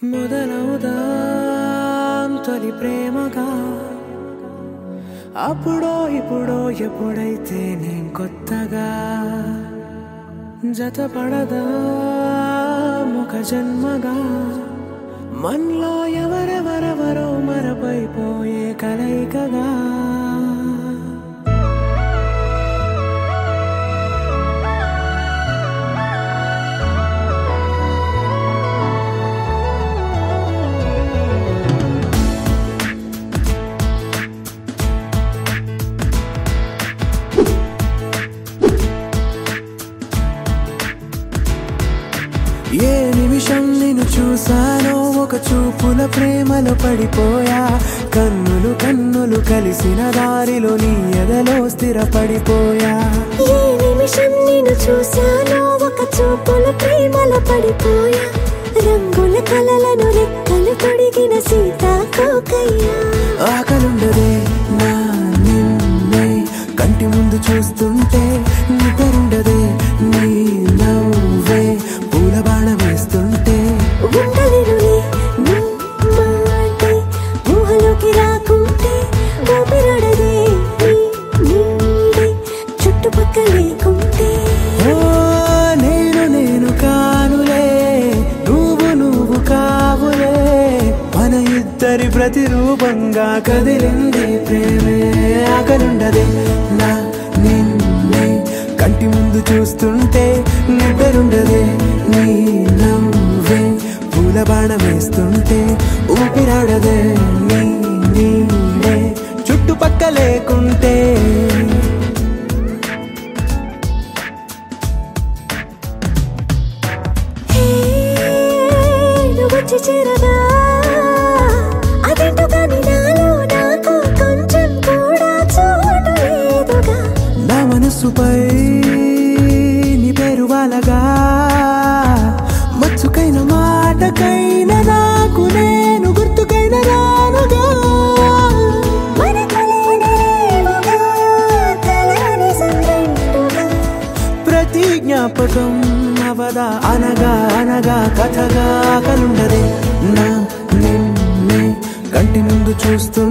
మొదలవుదాం తొలి ప్రేమగా అప్పుడో ఇప్పుడో ఎప్పుడైతే నేను కొత్తగా జతపడదా ముఖ జన్మగా మనలో ఎవరెవరెవరో మరపైపోయే కలయికగా ఏ నిమిషం నిన్ను చూసానో ఒక చూపుల ప్రేమలో పడిపోయా కన్నులు కన్నులు కలిసిన దారిలో నీ ఎదలో స్థిరపడిపోయా ఏ నిమిషం నిన్ను చూసానో ఒక చూపుల ప్రేమలో పడిపోయా రంగుల కలలను రెక్కలు తొడిగిన సీతాకోకయ్యా ఆకలుండదే నా నిన్నే కంటి ముందు చూస్తుంటే నిద్రుండదే నీ నవ్వే పూల బాణ వేస్తుంటే ఉండలేనులే నీ మాటే ఊహలోకి రాకుంటే ఊపిరాడదే నీ నీడే చుట్టుపక్కల లేకుంటే ఓ నేను కానులే నువ్వు కావులే మన ఇద్దరి ప్రతిరూపంగా కదిలింది ప్రేమే ఆకలుండదే నా నిన్నే కంటి ముందు చూస్తుంటే నిద్రుండదే నీ నవ్వే పూల బాణ వేస్తుంటే ఊపిరాడదే నీ నీడే చుట్టుపక్క లేకుంటే వచ్చి చేరగా అదేంటో కానీ నాలో నాకు కొంచెం కూడా చోటు లేదుగా నా మనసుపై నీ పేరు వాలగా మచ్చుకైన మాటకైన నాకు నేను గుర్తుకైన రానుగా ప్రతి జ్ఞాపకం అవదా అనగా అనగా కథగా కలుండదే నా నిన్నే కంటి ముందు చూస్తూ